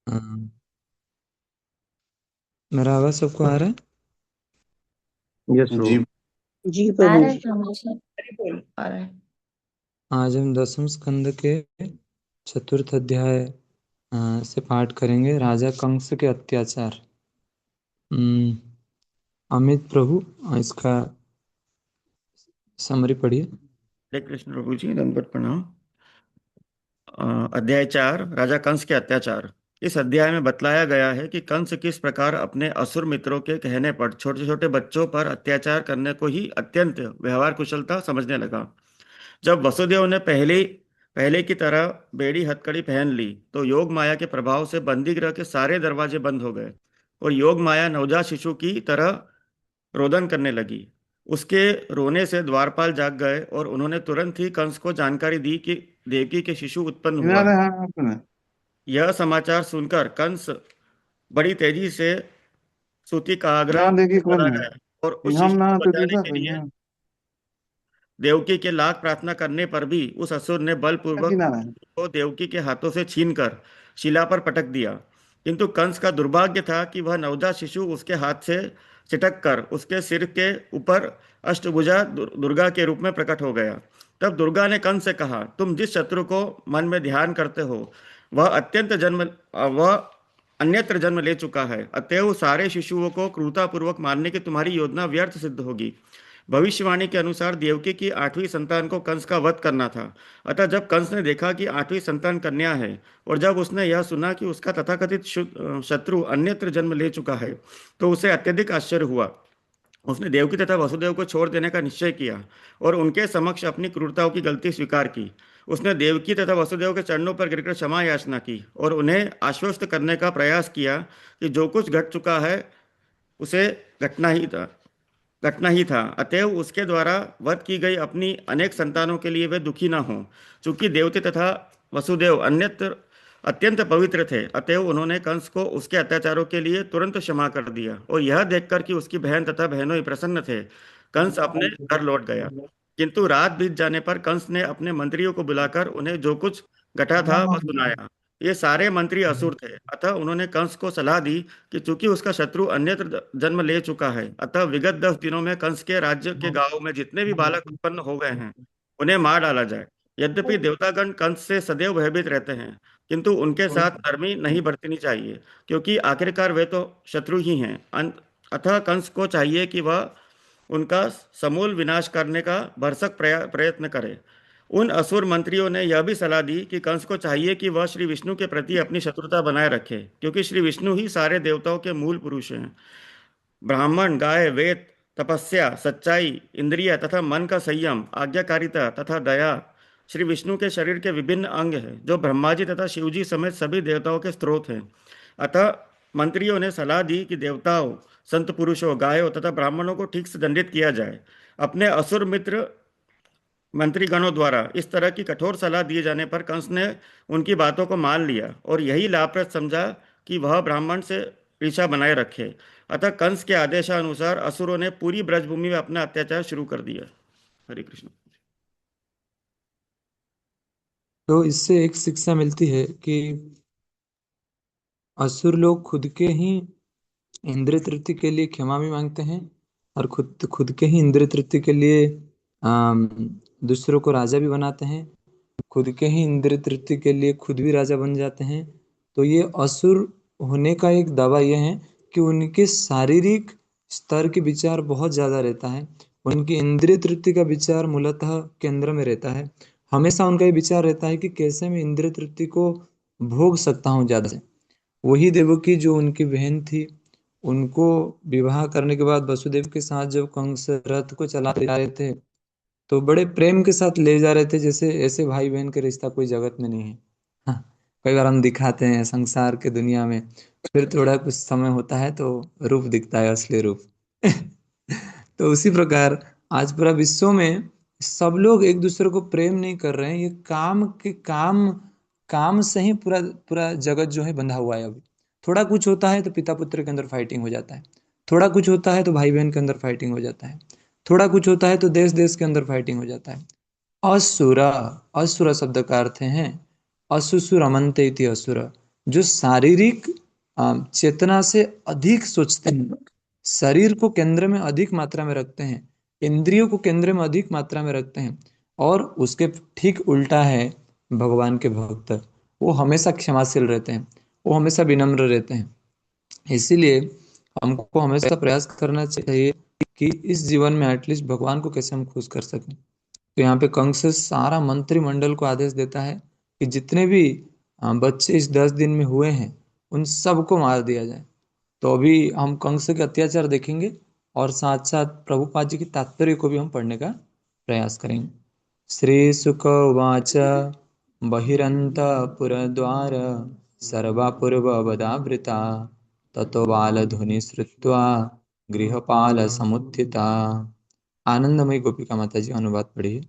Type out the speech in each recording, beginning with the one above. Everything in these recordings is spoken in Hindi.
हाँ, मेरा आवाज सबको आ रहा है? यस जी। प्रभु। जी आ प्रभु। रहा है हमेशा आ रहा है। आज हम 10वें स्कंद के चतुर्थ अध्याय से पाठ करेंगे, राजा कंस के अत्याचार। हम्म, अमित प्रभु, इसका समरी पढ़िए। हरे कृष्ण प्रभु जी, दंडवत प्रणाम। अध्याय 4, राजा कंस के अत्याचार। इस अध्याय में बतलाया गया है कि कंस किस प्रकार अपने असुर मित्रों के कहने पर छोटे छोटे बच्चों पर अत्याचार करने को ही अत्यंत व्यवहार कुशलता समझने लगा। जब वसुदेव ने पहले पहले की तरह बेड़ी हथकड़ी पहन ली तो योग माया के प्रभाव से बंदी गृह के सारे दरवाजे बंद हो गए और योग माया नवजात शिशु की तरह रोदन करने लगी। उसके रोने से द्वारपाल जाग गए और उन्होंने तुरंत ही कंस को जानकारी दी कि देवकी के शिशु उत्पन्न हुआ इन्होंने है। हाँ सुना। यह समाचार सुनकर कंस बड़ी तेजी से सूती कारागृह यहाँ देखिए चला कौन है। गया और उस हम शिशु ना को तो बचाने दूसरा के कोई लिए ना। देवकी के लाख प्रार्थना करने पर भी उस असुर ने की बलपूर्वक ना है। को देवकी के हाथों से छीनकर शिला पर पटक दिया। किंतु कंस का दुर्भाग्य था कि वह नवजात शिशु उसके हाथ से चिटक कर उसके सिर के ऊपर अष्टभुजा दुर्गा के रूप में प्रकट हो गया। तब दुर्गा ने कंस से कहा, तुम जिस शत्रु को मन में ध्यान करते हो वह अन्यत्र जन्म ले चुका है, अतएव सारे शिशुओं को क्रूरतापूर्वक मारने की तुम्हारी योजना व्यर्थ सिद्ध होगी। भविष्यवाणी के अनुसार देवकी की 8वीं संतान को कंस का वध करना था। अतः जब कंस ने देखा कि 8वीं संतान कन्या है और जब उसने यह सुना कि उसका तथाकथित शत्रु अन्यत्र जन्म ले चुका है तो उसे अत्यधिक आश्चर्य हुआ। उसने देवकी तथा वसुदेव को छोड़ देने का निश्चय किया और उनके समक्ष अपनी क्रूरताओं की गलती स्वीकार की। उसने देवकी तथा वसुदेव के चरणों पर गिरकर क्षमा याचना की और उन्हें आश्वस्त करने का प्रयास किया कि जो कुछ घट चुका है उसे घटना ही था, अतएव उसके द्वारा वध की गई अपनी अनेक संतानों के लिए वे दुखी न हों। चूंकि देवते तथा वसुदेव अन्यत्र अत्यंत पवित्र थे, अतएव उन्होंने कंस को उसके अत्याचारों के लिए तुरंत क्षमा कर दिया और यह देखकर कि उसकी बहन तथा बहनों प्रसन्न थे, कंस अपने घर लौट गया। किंतु रात बीत जाने पर कंस ने अपने मंत्रियों को बुलाकर उन्हें जो कुछ घटा था वह सुनाया। ये सारे मंत्री असुर थे, अतः उन्होंने कंस को सलाह दी कि चूंकि उसका शत्रु अन्यत्र जन्म ले चुका है, अतः विगत 10 दिनों में कंस के राज्य के गांवों में जितने भी बालक उत्पन्न हो गए हैं उन्हें मार डाला जाए। यद्यपि देवतागण कंस से सदैव भयभीत रहते हैं, किंतु उनके साथ नरमी नहीं बरतनी चाहिए, क्योंकि आखिरकार वे तो शत्रु ही हैं। अतः कंस को चाहिए कि वह उनका समूल विनाश करने का भरसक प्रयत्न करे। उन असुर मंत्रियों ने यह भी सलाह दी कि कंस को चाहिए कि वह श्री विष्णु के प्रति अपनी शत्रुता बनाए रखे, क्योंकि श्री विष्णु ही सारे देवताओं के मूल पुरुष हैं। ब्राह्मण गाय वेद तपस्या सच्चाई इंद्रिय तथा मन का संयम आज्ञाकारिता तथा दया श्री विष्णु के शरीर के विभिन्न अंग हैं, जो ब्रह्मा जी तथा शिव जी समेत सभी देवताओं के स्रोत हैं। अतः मंत्रियों ने सलाह दी कि देवताओं, संत पुरुषों, गायों तथा ब्राह्मणों को ठीक से दंडित किया जाए। अपने असुर मित्र मंत्रीगणों द्वारा इस तरह की कठोर सलाह दिए जाने पर कंस ने उनकी बातों को मान लिया और यही लाभप्रद समझा कि वह ब्राह्मण से ईर्ष्या बनाए रखे। अतः कंस के आदेशानुसार असुरों ने पूरी ब्रजभूमि में अपना अत्याचार शुरू कर दिया। हरे कृष्ण। तो इससे एक शिक्षा मिलती है कि असुर लोग खुद के ही इंद्रिय तृप्ति के लिए क्षमा भी मांगते हैं, और खुद खुद के ही इंद्रिय तृप्ति के लिए अम, दूसरों को राजा भी बनाते हैं, खुद के ही इंद्रिय तृप्ति के लिए खुद भी राजा बन जाते हैं। तो ये असुर होने का एक दावा यह है कि उनके शारीरिक स्तर के विचार बहुत ज्यादा रहता है, उनकी इंद्रिय तृप्ति का विचार मूलतः केंद्र में रहता है। हमेशा उनका ये विचार रहता है कि कैसे मैं इंद्रिय तृप्ति को भोग सकता हूँ ज्यादा से। वही देवकी जो उनकी बहन थी, उनको विवाह करने के बाद वसुदेव के साथ जब कंस रथ को चलाते जा रहे थे, तो बड़े प्रेम के साथ ले जा रहे थे, जैसे ऐसे भाई बहन का रिश्ता कोई जगत में नहीं है। हाँ, कई बार हम दिखाते हैं संसार के दुनिया में, फिर थोड़ा कुछ समय होता है तो रूप दिखता है, असली रूप। तो उसी प्रकार आज पूरा विश्व में सब लोग एक दूसरे को प्रेम नहीं कर रहे हैं, ये काम के काम काम से ही पूरा पूरा जगत जो है बंधा हुआ है अभी। थोड़ा कुछ होता है तो पिता पुत्र के अंदर फाइटिंग हो जाता है, थोड़ा कुछ होता है तो भाई बहन के अंदर फाइटिंग हो जाता है, थोड़ा कुछ होता है तो देश देश के अंदर फाइटिंग हो जाता है। असुरा, असुर शब्द का अर्थ है असुसुर अमन्ते इति असुर, जो शारीरिक चेतना से अधिक सोचते हैं, शरीर को केंद्र में अधिक मात्रा में रखते हैं, इंद्रियों को केंद्र में अधिक मात्रा में रखते हैं, और उसके ठीक उल्टा है भगवान के भक्त। वो हमेशा क्षमाशील रहते हैं, वो हमेशा विनम्र रहते हैं। इसीलिए हमको हमेशा प्रयास करना चाहिए कि इस जीवन में एटलीस्ट भगवान को कैसे हम खुश कर सकें। तो यहाँ पे कंस सारा मंत्रिमंडल को आदेश देता है कि जितने भी बच्चे इस 10 दिन में हुए हैं उन सबको मार दिया जाए। तो अभी हम कंस के अत्याचार देखेंगे और साथ साथ प्रभुपाद जी की तात्पर्य को भी हम पढ़ने का प्रयास करेंगे। श्री शुक उवाच बहिरन्तपुरद्वार सर्वापूर्ववदावृता ततो बालध्वनि श्रुत्वा गृहपाल समुत्थिता। आनंदमयी गोपिका माता जी अनुवाद पढ़िए।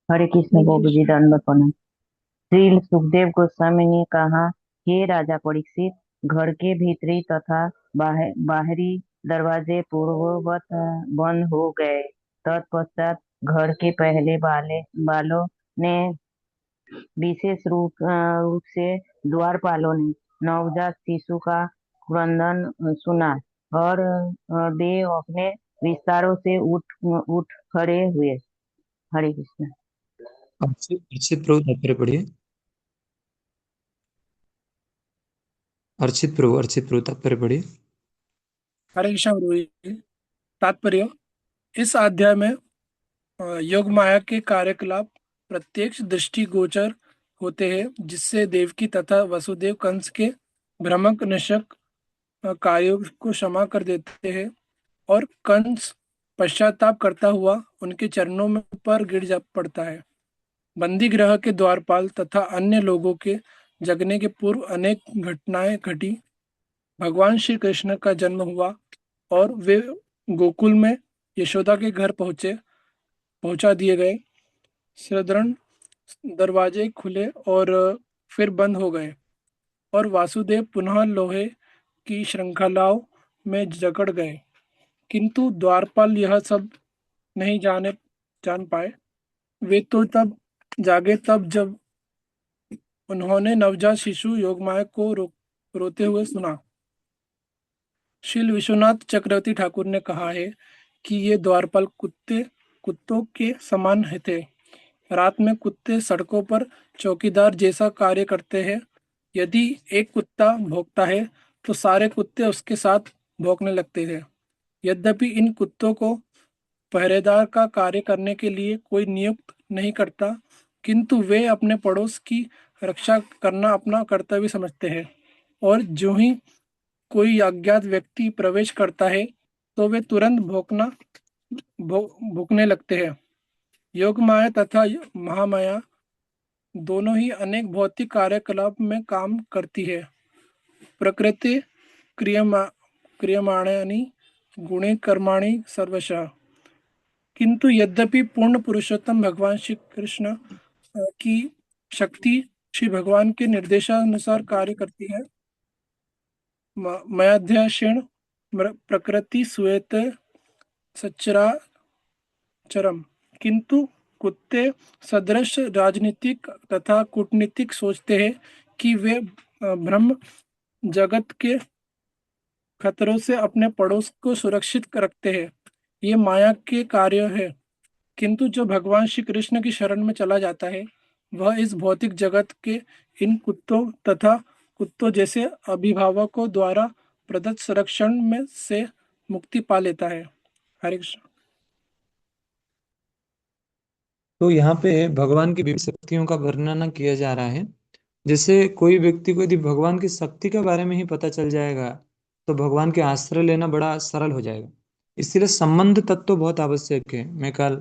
हरे कृष्ण गोपी जी दंड प्रणाम। श्री सुखदेव गोस्वामी ने कहा, हे राजा परीक्षित, घर के भीतरी तथा बाहरी दरवाजे पूर्ववत बंद हो गए। तत्पश्चात घर के पहले बालों ने, विशेष रूप से द्वारपालों ने नवजात शिशु का क्रंदन सुना और वे अपने विस्तारों से उठ खड़े हुए। हरे कृष्ण। अर्चित अर्चित प्रभु तात्पर्य पढ़िए। अर्चित प्रभु तात्पर्य पढ़िए। हरे कृष्ण गुरु जी। तात्पर्य: इस अध्याय में योग माया के कार्यकलाप प्रत्यक्ष दृष्टिगोचर होते हैं, जिससे देवकी तथा वसुदेव कंस के भ्रमक निशक कार्यों को क्षमा कर देते हैं और कंस पश्चाताप करता हुआ उनके चरणों में पर गिर जा पड़ता है। बंदी गृह के द्वारपाल तथा अन्य लोगों के जगने के पूर्व अनेक घटनाएं घटी। भगवान श्री कृष्ण का जन्म हुआ और वे गोकुल में यशोदा के घर पहुंचा दिए गए। सदरण दरवाजे खुले और फिर बंद हो गए और वासुदेव पुनः लोहे की श्रृंखलाओं में जकड़ गए। किंतु द्वारपाल यह सब नहीं जान पाए। वे तो तब जागे तब जब उन्होंने नवजात शिशु योगमाया को रोते हुए सुना। श्री विश्वनाथ चक्रवर्ती ठाकुर ने कहा है कि ये द्वारपाल कुत्तों के समान थे। रात में कुत्ते सड़कों पर चौकीदार जैसा कार्य करते हैं। यदि एक कुत्ता भौंकता है तो सारे कुत्ते उसके साथ भौंकने लगते हैं। यद्यपि इन कुत्तों को पहरेदार का कार्य करने के लिए कोई नियुक्त नहीं करता, किंतु वे अपने पड़ोस की रक्षा करना अपना कर्तव्य समझते हैं और जो ही कोई अज्ञात व्यक्ति प्रवेश करता है तो वे तुरंत भौंकने लगते हैं। योग माया तथा महामाया दोनों ही अनेक भौतिक कार्यकलाप में काम करती है। प्रकृति क्रियमाणानि गुणे कर्माणि सर्वशः। किंतु यद्यपि पूर्ण पुरुषोत्तम भगवान श्री कृष्ण की शक्ति श्री भगवान के निर्देशानुसार कार्य करती है। मयाध्याशीण प्रकृति श्वेत सच्चराचरम। किंतु कुत्ते सदृश राजनीतिक तथा कूटनीतिक सोचते हैं कि वे ब्रह्म जगत के खतरों से अपने पड़ोस को सुरक्षित रखते हैं। ये माया के कार्य है। किंतु जो भगवान श्री कृष्ण की शरण में चला जाता है वह इस भौतिक जगत के इन कुत्तों तथा कुत्तों जैसे अभिभावकों द्वारा प्रदत्त संरक्षण में से मुक्ति पा लेता है। हरे कृष्ण। तो यहाँ पे भगवान की विभिन्न शक्तियों का वर्णन किया जा रहा है। जैसे कोई व्यक्ति को यदि भगवान की शक्ति के बारे में ही पता चल जाएगा तो भगवान के आश्रय लेना बड़ा सरल हो जाएगा। इसीलिए संबंध तत्व बहुत आवश्यक है। मैं कल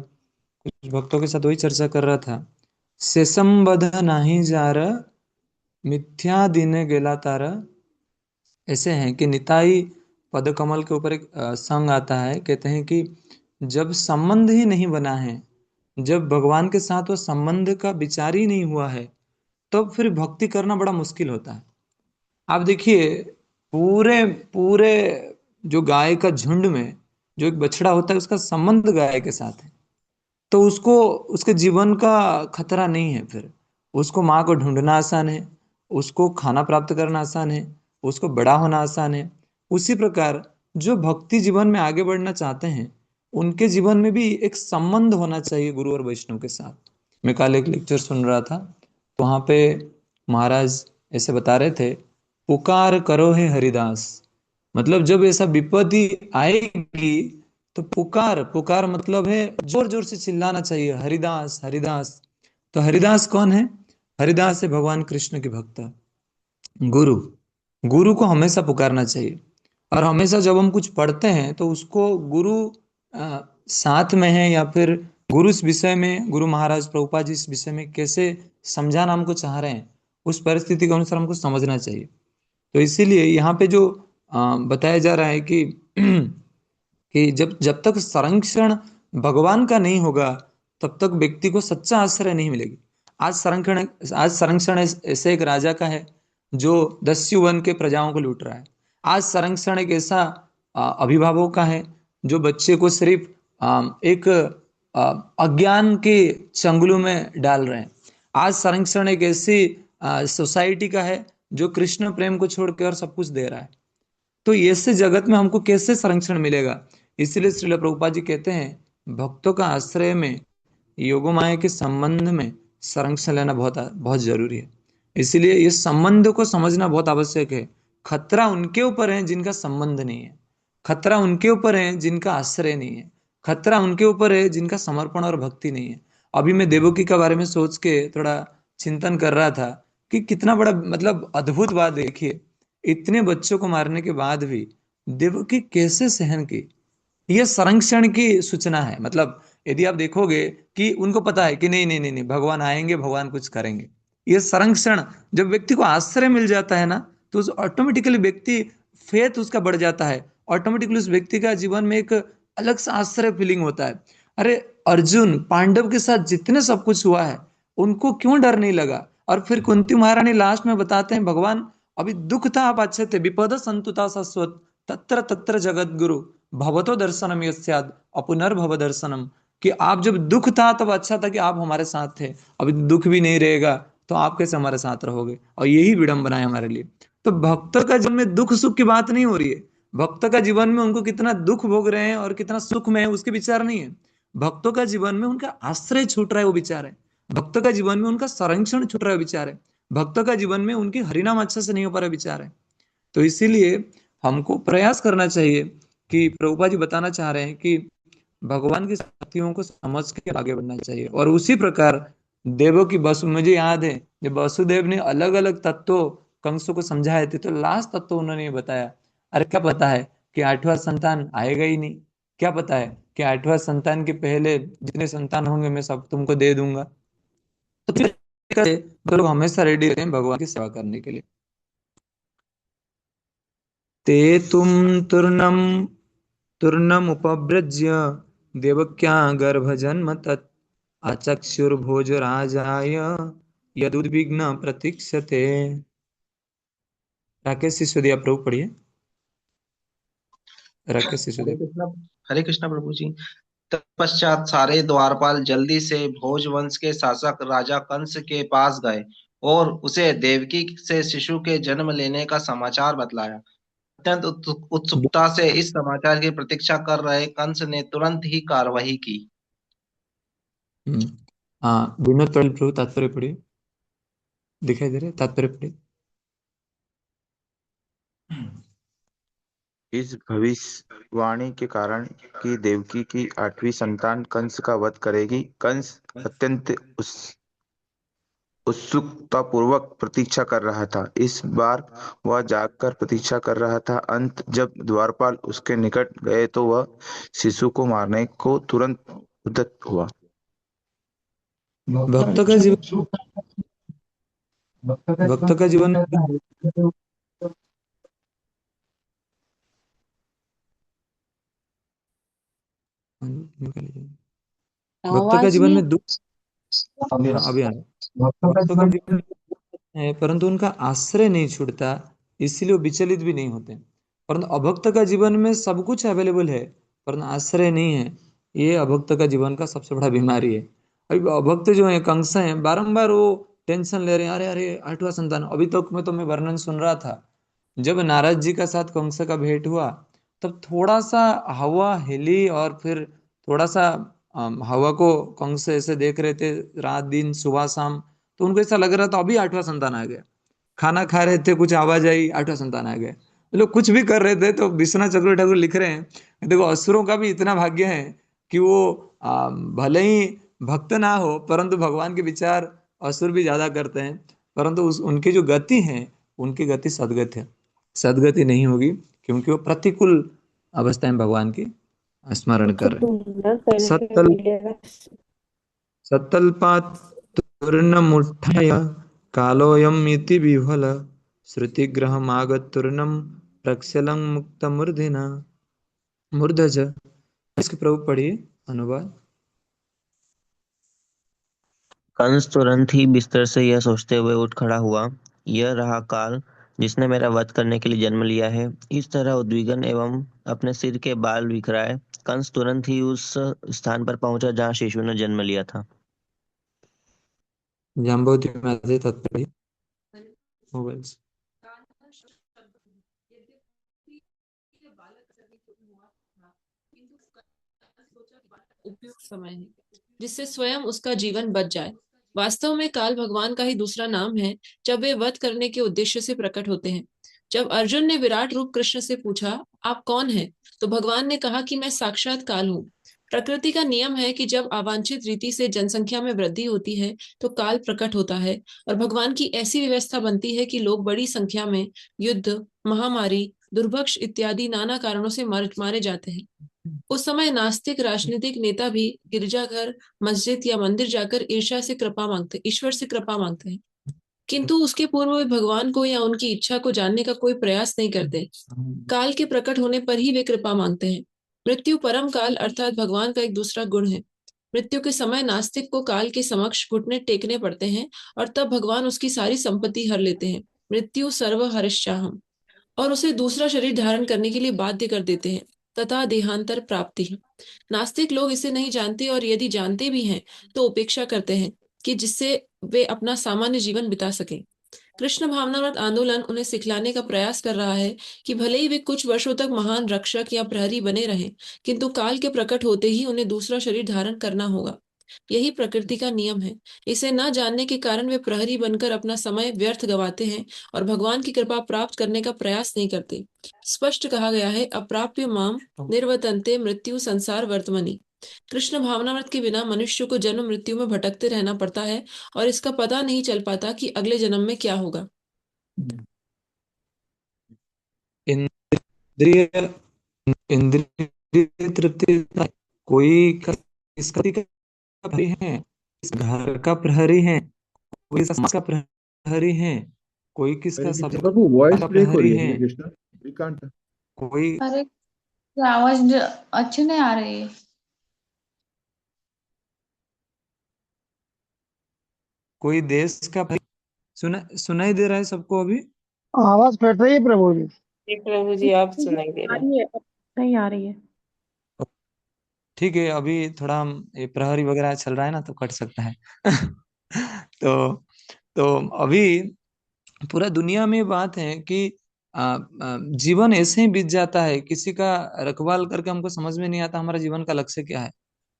कुछ भक्तों के साथ वही चर्चा कर रहा था। सेसंबध नाही जार मिथ्या दिन गेला तारा। ऐसे हैं कि निताई पद कमल के ऊपर एक संग आता है। कहते हैं कि जब संबंध ही नहीं बना है, जब भगवान के साथ वो संबंध का विचार ही नहीं हुआ है, तब फिर भक्ति करना बड़ा मुश्किल होता है। आप देखिए, पूरे पूरे जो गाय का झुंड में जो एक बछड़ा होता है उसका संबंध गाय के साथ है। तो उसको उसके जीवन का खतरा नहीं है। फिर उसको माँ को ढूंढना आसान है, उसको खाना प्राप्त करना आसान है, उसको बड़ा होना आसान है। उसी प्रकार जो भक्ति जीवन में आगे बढ़ना चाहते हैं, उनके जीवन में भी एक संबंध होना चाहिए गुरु और वैष्णव के साथ। मैं कल एक लेक्चर सुन रहा था, तो वहाँ पे महाराज ऐसे बता रहे थे, पुकार करो है हरिदास। मतलब जब ऐसा विपत्ति आएगी तो पुकार, पुकार मतलब है जोर जोर से चिल्लाना चाहिए, हरिदास हरिदास। तो हरिदास कौन है? हरिदास है भगवान कृष्ण के भक्त, गुरु। गुरु को हमेशा पुकारना चाहिए। और हमेशा जब हम कुछ पढ़ते हैं तो उसको गुरु साथ में है, या फिर गुरु इस विषय में, गुरु महाराज प्रभुपाद जी इस विषय में कैसे समझाना हमको चाह रहे हैं, उस परिस्थिति के अनुसार हमको समझना चाहिए। तो इसीलिए यहाँ पे जो बताया जा रहा है कि कि जब जब तक संरक्षण भगवान का नहीं होगा, तब तक व्यक्ति को सच्चा आश्रय नहीं मिलेगी। आज संरक्षण ऐसे एक राजा का है जो दस्यु वन के प्रजाओं को लूट रहा है। आज संरक्षण एक ऐसा अभिभावक का है जो बच्चे को सिर्फ एक अज्ञान के चंगुल में डाल रहे हैं। आज संरक्षण एक ऐसी सोसाइटी का है जो कृष्ण प्रेम को छोड़ के और सब कुछ दे रहा है। तो ऐसे जगत में हमको कैसे संरक्षण मिलेगा? इसलिए श्रील प्रभुपाद जी कहते हैं, भक्तों का आश्रय में, योगमाया के संबंध में संरक्षण लेना बहुत बहुत जरूरी है। इसलिए इस संबंध को समझना बहुत आवश्यक है। खतरा उनके ऊपर है जिनका संबंध नहीं है, खतरा उनके ऊपर है जिनका आश्रय नहीं है, खतरा उनके ऊपर है जिनका समर्पण और भक्ति नहीं है। अभी मैं देवकी के बारे में सोच के थोड़ा चिंतन कर रहा था कि कितना बड़ा, मतलब अद्भुत बात देखिए, इतने बच्चों को मारने के बाद भी देवकी कैसे सहन की। यह संरक्षण की सूचना है। मतलब यदि आप देखोगे कि उनको पता है कि नहीं नहीं नहीं नहीं, भगवान आएंगे, भगवान कुछ करेंगे। यह संरक्षण, जब व्यक्ति को आश्रय मिल जाता है ना, तो उस ऑटोमेटिकली व्यक्ति, फेथ उसका बढ़ जाता है। ऑटोमेटिकली उस व्यक्ति का जीवन में एक अलग सा आश्रय फीलिंग होता है। अरे अर्जुन पांडव के साथ जितने सब कुछ हुआ है, उनको क्यों डर नहीं लगा? और फिर कुंती महारानी लास्ट में बताते हैं, भगवान अभी दुख था, आप अच्छे थे, विपद संतुता सस्वत तत्र तत्र जगत गुरु भवतो दर्शनम यस्याद अपुनर्भव दर्शनम। कि आप जब दुख था तब अच्छा था कि आप हमारे साथ थे, अभी दुख भी नहीं रहेगा तो आप कैसे हमारे साथ रहोगे? और यही विडंबना है हमारे लिए। तो भक्त का जीवन में दुख सुख की बात नहीं हो रही है। भक्त का जीवन में उनको कितना दुख भोग रहे हैं और कितना सुख में है उसके विचार नहीं है। भक्तों का जीवन में उनका आश्रय छूट रहा है वो विचार है। भक्त का जीवन में उनका संरक्षण छूट रहा है विचार है। भक्त का जीवन में उनकी हरिनाम अच्छे से नहीं हो पा रहा विचार है। तो इसीलिए हमको प्रयास करना चाहिए कि प्रभुपा जी बताना चाह रहे हैं कि भगवान की शक्तियों को समझ के आगे बढ़ना चाहिए। और उसी प्रकार देवों की वसु, मुझे याद है जब वसुदेव ने अलग अलग तत्वों कंस को समझाए थे, तो लास्ट तत्व उन्होंने ये बताया, अरे क्या पता है कि आठवां संतान आएगा ही नहीं? क्या पता है कि आठवां संतान के पहले जितने संतान होंगे मैं सब तुमको दे दूंगा? तो फिर तो लोग हमेशा रेडी रहते हैं भगवान की सेवा करने के लिए। ते तुम तूर्णम तूर्णमुपव्रज्य देवक्या गर्भजन्म तत् अचक्षुर्भोजराजाय यदुद्विग्न प्रतीक्षते। राकेश सिसोदिया प्रभु पढ़िए, राकेश हरे सिसोदिया। कृष्णा। हरे कृष्णा प्रभु जी। तत्पश्चात सारे द्वारपाल जल्दी से भोज वंश के शासक राजा कंस के पास गए और उसे देवकी से शिशु के जन्म लेने का समाचार बतलाया। अत्यंत उत्सुकता से इस समाचार की प्रतीक्षा कर रहे कंस ने तुरंत ही कार्रवाई की। हम्म, हाँ विनोद पटेल प्रभु तात्पर्य पढ़िए, दिखाई दे रहे हैं? तात्पर्य पढ़िए। इस भविष्यवाणी के कारण कि देवकी की आठवीं संतान कंस का वध करेगी, कंस अत्यंत उत्सुकतापूर्वक प्रतीक्षा कर रहा था। इस बार वह जागकर प्रतीक्षा कर रहा था। अंत जब द्वारपाल उसके निकट गए तो वह शिशु को मारने को तुरंत उद्यत हुआ। भक्त का जीवन, भक्त का जीवन भक्त का आवाज जीवन नहीं। में दुख, हाँ अभी आ रहा है। भक्तों का जीवन में है परंतु उनका आश्रय नहीं छूटता, इसीलिए वो विचलित भी नहीं होते। परंतु अभक्त का जीवन में सब कुछ अवेलेबल है परंतु आश्रय नहीं है, ये अभक्त का जीवन का सबसे बड़ा बीमारी है। अभी अभक्त जो है, कंस है, बारंबार वो टेंशन ले रहे हैं, अरे अरे 8वां संतान। अभी तक मैं तुम्हें वर्णन सुन रहा था, जब नारद जी का साथ कंस का भेंट हुआ, तब थोड़ा सा हवा हिली, और फिर थोड़ा सा हवा को कंस ऐसे देख रहे थे, रात दिन सुबह शाम, तो उनको ऐसा लग रहा था अभी 8वां संतान आ गया। खाना खा रहे थे, कुछ आवाज आई, 8वां संतान आ गया। ये लोग कुछ भी कर रहे थे, तो विश्वनाथ चक्रवर्ती ठाकुर लिख रहे हैं, देखो असुरों का भी इतना भाग्य है कि वो भले ही भक्त ना हो, परंतु भगवान के विचार असुर भी ज्यादा करते हैं, परंतु उनकी जो गति है, उनकी गति सदगति है। सदगति नहीं होगी, क्योंकि वो प्रतिकूल अवस्था में भगवान की स्मरण कर रहे हैं। सत्तल्पात्तूर्णमुत्थाय कालोऽयम् इति विह्वल श्रुतिग्रहमागतूर्णं प्रक्षालं मुक्तमूर्धना मूर्धज। इसके प्रभु पढ़िए अनुवाद। कंस तुरंत ही बिस्तर से यह सोचते हुए उठ खड़ा हुआ, यह रहा काल जिसने मेरा वध करने के लिए जन्म लिया है। इस तरह उद्विग्न एवं अपने सिर के बाल बिखराए कंस तुरंत ही उस स्थान पर पहुंचा जहां शिशु ने जन्म लिया था। जाम्बवती माता तत्पढ़िए मोबाइल से। उपयुक्त समय है जिससे स्वयं उसका जीवन बच जाए। वास्तव में काल भगवान का ही दूसरा नाम है जब वे वध करने के उद्देश्य से प्रकट होते हैं। जब अर्जुन ने विराट रूप कृष्ण से पूछा, आप कौन हैं, तो भगवान ने कहा कि मैं साक्षात काल हूँ। प्रकृति का नियम है कि जब अवांछित रीति से जनसंख्या में वृद्धि होती है तो काल प्रकट होता है, और भगवान की ऐसी व्यवस्था बनती है कि लोग बड़ी संख्या में युद्ध, महामारी, दुर्भिक्ष इत्यादि नाना कारणों से मारे जाते हैं। उस समय नास्तिक राजनीतिक नेता भी गिरजाघर, मस्जिद या मंदिर जाकर ईश्वर से कृपा मांगते हैं, किंतु उसके पूर्व वे भगवान को या उनकी इच्छा को जानने का कोई प्रयास नहीं करते। काल के प्रकट होने पर ही वे कृपा मांगते हैं। मृत्यु परम काल अर्थात भगवान का एक दूसरा गुण है। मृत्यु के समय नास्तिक को काल के समक्ष घुटने टेकने पड़ते हैं, और तब भगवान उसकी सारी संपत्ति हर लेते हैं, मृत्यु सर्व हरिश्चाहम, और उसे दूसरा शरीर धारण करने के लिए बाध्य कर देते हैं, तथा देहांतर प्राप्ति। नास्तिक लोग इसे नहीं जानते, और यदि जानते भी हैं तो उपेक्षा करते हैं कि जिससे वे अपना सामान्य जीवन बिता सकें। कृष्ण भावनामृत आंदोलन उन्हें सिखलाने का प्रयास कर रहा है कि भले ही वे कुछ वर्षों तक महान रक्षक या प्रहरी बने रहें, किंतु काल के प्रकट होते ही उन्हें दूसरा शरीर धारण करना होगा। यही प्रकृति का नियम है। इसे न जानने के कारण वे प्रहरी बनकर अपना समय व्यर्थ गवाते हैं और भगवान की कृपा प्राप्त करने का प्रयास नहीं करते। स्पष्ट कहा गया है, अप्राप्य माम निर्वर्तन्ते मृत्यु संसार वर्तमनि। कृष्ण भावनामृत के बिना मनुष्य को जन्म मृत्यु में भटकते रहना पड़ता है, और इसका पता नहीं चल पाता कि अगले जन्म में क्या होगा। इंद्रिय इंद्रिय तृप्ति कोई इसका प्रहरी है, इस घर का प्रहरी है, कोई समाज का प्रहरी है, कोई किसका हरे कृष्ण सभा प्रभु, वॉइस का ब्रेक हो प्रहरी रही है है, हरे कृष्ण। We can't. कोई अरे आवाज अच्छी नहीं आ रही है। कोई देश का सुनाई दे रहा है सबको अभी? आवाज कट रही है प्रभु जी। जी प्रभु जी, आप सुनाई दे आ रहे हैं। रही है, अब नहीं आ रही है। ठीक है, अभी थोड़ा ये प्रहरी वगैरह चल रहा है ना, तो कट सकता है। तो तो अभी पूरा दुनिया में बात है कि जीवन ऐसे ही बीत जाता है, किसी का रखवाल करके हमको समझ में नहीं आता हमारा जीवन का लक्ष्य क्या है।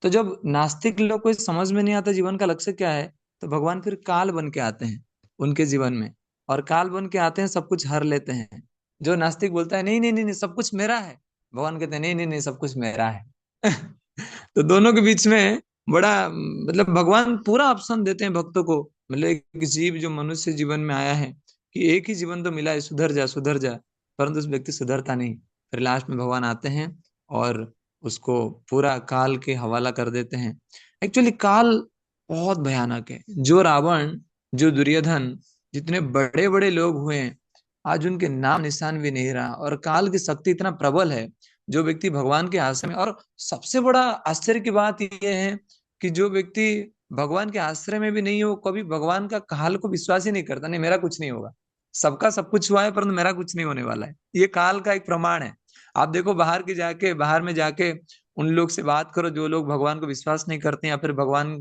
तो जब नास्तिक लोग को समझ में नहीं आता जीवन का लक्ष्य क्या है, तो भगवान फिर काल बन के आते हैं उनके जीवन में, और काल बन के आते हैं, सब कुछ हर लेते हैं। जो नास्तिक बोलता है नहीं नहीं नहीं नहीं, सब कुछ मेरा है, भगवान कहते हैं नहीं नहीं नहीं, सब कुछ मेरा है। तो दोनों के बीच में बड़ा मतलब भगवान पूरा ऑप्शन देते हैं भक्तों को। मतलब एक जीव जो मनुष्य जीवन में आया है कि एक ही जीवन तो मिला है, सुधर जा सुधर जा, परंतु उस व्यक्ति सुधरता नहीं। फिर लास्ट में भगवान आते हैं और उसको पूरा काल के हवाला कर देते हैं। एक्चुअली काल बहुत भयानक है। जो रावण, जो दुर्योधन, जितने बड़े बड़े लोग हुए हैं, आज उनके नाम निशान भी नहीं रहा, और काल की शक्ति इतना प्रबल है। जो व्यक्ति भगवान के आश्रय में, और सबसे बड़ा आश्चर्य की बात यह है कि जो व्यक्ति भगवान के आश्रय में भी नहीं हो, कभी भगवान का काल को विश्वास ही नहीं करता, नहीं मेरा कुछ नहीं होगा, सबका सब कुछ हुआ है परंतु मेरा कुछ नहीं होने वाला है। ये काल का एक प्रमाण है। आप देखो बाहर में जाके उन लोग से बात करो जो लोग भगवान को विश्वास नहीं करते या फिर भगवान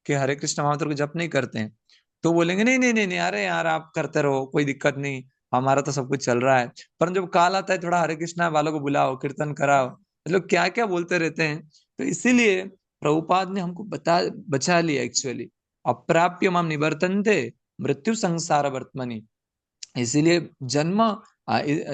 के हरे कृष्ण महामंत्र को जप नहीं करते हैं, तो बोलेंगे नहीं नहीं नहीं नहीं, अरे यार आप करते रहो, कोई दिक्कत नहीं, हमारा तो सब कुछ चल रहा है। पर जब काल आता है थोड़ा हरे कृष्णा वालों को बुलाओ, कीर्तन कराओ, मतलब क्या क्या बोलते रहते हैं। तो इसीलिए प्रभुपाद ने हमको बचा लिया एक्चुअली। अप्राप्य माम निवर्तन्ते मृत्यु संसार वर्तमनि। इसीलिए जन्म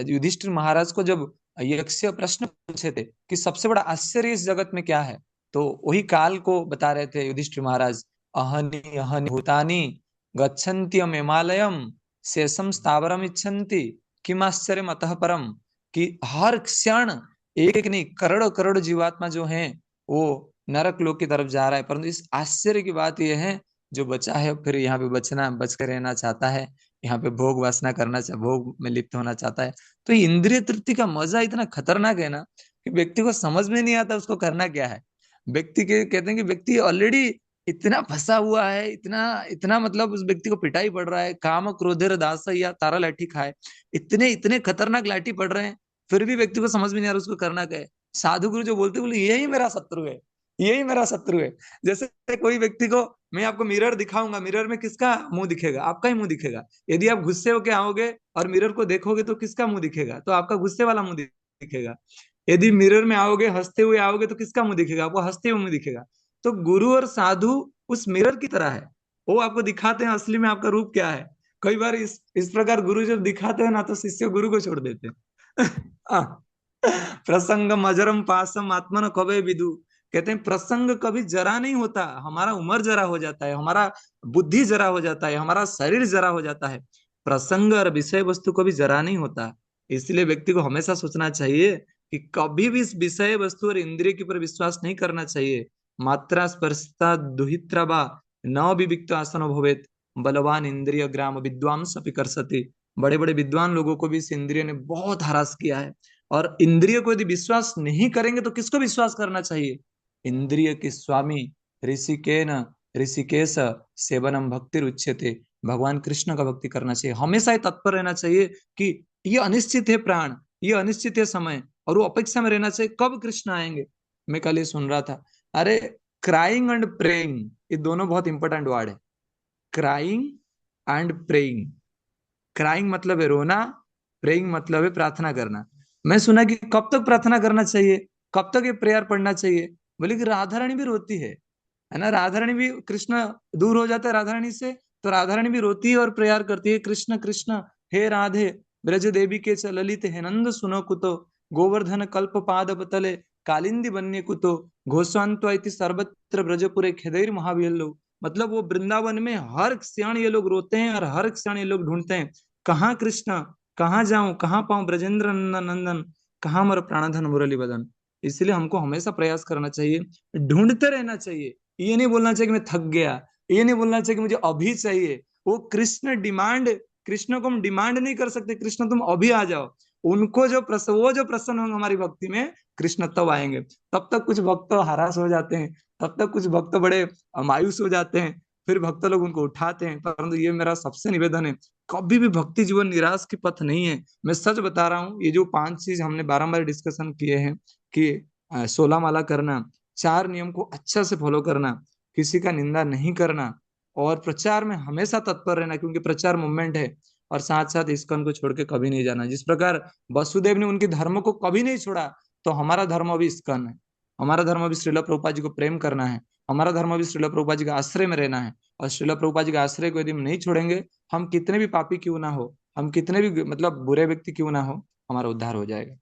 युधिष्ठिर महाराज को जब यक्ष प्रश्न पूछे थे कि सबसे बड़ा आश्चर्य इस जगत में क्या है, तो वही काल को बता रहे थे युधिष्ठिर महाराज। अहनि अहनि भूतानि गच्छन्त्यम हिमालयम शेषम स्थावरम इच्छन्ति किम आश्चर्यम अतः परम। कि हर क्षण एक एक नहीं, करोड़ों करोड़ जीवात्मा जो हैं वो नरक लोक की तरफ जा रहा है, परंतु इस आश्चर्य की बात यह है जो बचा है फिर यहाँ पे बच कर रहना चाहता है, यहाँ पे भोग वासना भोग में लिप्त होना चाहता है। तो इंद्रिय तृप्ति का मजा इतना खतरनाक है ना कि व्यक्ति को समझ में नहीं आता उसको करना क्या है। व्यक्ति के कहते हैं कि व्यक्ति ऑलरेडी इतना फंसा हुआ है, इतना इतना मतलब उस व्यक्ति को पिटाई पड़ रहा है, काम क्रोधेर दास या तारा लाठी खाए, इतने इतने खतरनाक लाठी पड़ रहे हैं, फिर भी व्यक्ति को समझ में नहीं आ रहा उसको करना क्या है। साधु गुरु जो बोलते बोले यही मेरा शत्रु है, यही मेरा शत्रु है। जैसे कोई व्यक्ति को मैं आपको मिरर दिखाऊंगा, मिरर में किसका मुंह दिखेगा? आपका ही मुंह दिखेगा। यदि आप गुस्से होके आओगे और मिरर को देखोगे तो किसका मुंह दिखेगा? तो आपका गुस्से वाला मुंह दिखेगा। यदि मिरर में आओगे हंसते हुए आओगे तो किसका मुंह दिखेगा? आपको हंसते हुए मुंह दिखेगा। तो गुरु और साधु उस मिरर की तरह है, वो आपको दिखाते हैं असली में आपका रूप क्या है। कई बार इस प्रकार गुरु जब दिखाते हैं ना तो शिष्य गुरु को छोड़ देते हैं। प्रसंग मजरम पासम आत्मन कवे विदु। कहते हैं प्रसंग कभी जरा नहीं होता, हमारा उम्र जरा हो जाता है, हमारा बुद्धि जरा हो जाता है, हमारा शरीर जरा हो जाता है, प्रसंग और विषय वस्तु कभी जरा नहीं होता। इसलिए व्यक्ति को हमेशा सोचना चाहिए कि कभी भी इस विषय वस्तु और इंद्रिय के ऊपर विश्वास नहीं करना चाहिए। मात्रा स्पर्शता दुहित्रवा न विविक्त आसन भवेत बलवान इंद्रिय ग्राम विद्वांस अपि करसति। बड़े बड़े विद्वान लोगों को भी इस इंद्रिय ने बहुत हरास किया है। और इंद्रिय को यदि विश्वास नहीं करेंगे तो किसको विश्वास करना चाहिए? इंद्रिय के स्वामी ऋषिकेन ऋषिकेश सेवनम भक्ति उच्यते। भगवान कृष्ण का भक्ति करना चाहिए, हमेशा ही तत्पर रहना चाहिए कि ये अनिश्चित है प्राण, ये अनिश्चित है समय, और वो अपेक्षा में रहना चाहिए कब कृष्ण आएंगे। मैं कल ये सुन रहा था, अरे क्राइंग एंड प्रेइंग ये दोनों बहुत इंपॉर्टेंट वर्ड है। Crying and praying. क्राइंग मतलब है रोना, प्रेइंग मतलब है प्रार्थना करना। मैं सुना कि कब तक प्रार्थना करना चाहिए, कब तक ये प्रेयर पढ़ना चाहिए? बोले कि राधा रानी भी रोती है ना, राधा रानी भी, कृष्ण दूर हो जाता है राधा रानी से तो राधा रानी भी रोती है और प्रेयर करती है, कृष्ण कृष्ण हे राधे ब्रज देवी के च ललित है नंद सुनो कुतो गोवर्धन कल्प पाद पतले कालिंदी बन्य कुतो घोषांत्वा इति सर्वत्र ब्रजपुरे खेदैर महावीर। मतलब वो वृंदावन में हर क्षण ये लोग रोते हैं और हर क्षण ये लोग ढूंढते हैं कहाँ कृष्ण, कहाँ जाऊं, कहाँ पाऊं ब्रजेंद्र नंदन नंदन, कहाँ मर प्राणधन मुरली बदन। इसलिए हमको हमेशा प्रयास करना चाहिए, ढूंढते रहना चाहिए। ये नहीं बोलना चाहिए कि मैं थक गया, ये नहीं बोलना चाहिए कि मुझे अभी चाहिए। वो कृष्ण डिमांड, कृष्ण को हम डिमांड नहीं कर सकते कृष्ण तुम अभी आ जाओ। उनको जो वो जो प्रसन्न होंगे हमारी भक्ति में, कृष्ण तब आएंगे। तब तक कुछ भक्त हरास हो जाते हैं, तब तक कुछ भक्त बड़े मायूस हो जाते हैं, फिर भक्त लोग उनको उठाते हैं। परंतु ये मेरा सबसे निवेदन है, कभी भी भक्ति जीवन निराश की पथ नहीं है। मैं सच बता रहा हूँ, ये जो 5 चीज हमने बारंबार डिस्कशन किए हैं कि 16 माला करना, 4 नियम को अच्छा से फॉलो करना, किसी का निंदा नहीं करना, और प्रचार में हमेशा तत्पर रहना क्योंकि प्रचार मूवमेंट है, और साथ साथ इस्कॉन को छोड़ के कभी नहीं जाना। जिस प्रकार वसुदेव ने उनके धर्म को कभी नहीं छोड़ा, तो हमारा धर्म अभी इस्कॉन है, हमारा धर्म अभी श्रील प्रभुपाद जी को प्रेम करना है, हमारा धर्म अभी श्रील प्रभुपाद जी के आश्रय में रहना है। और श्रील प्रभुपाद जी के आश्रय को यदि हम नहीं छोड़ेंगे, हम कितने भी पापी क्यों ना हो, हम कितने भी मतलब बुरे व्यक्ति क्यों ना हो, हमारा उद्धार हो जाएगा।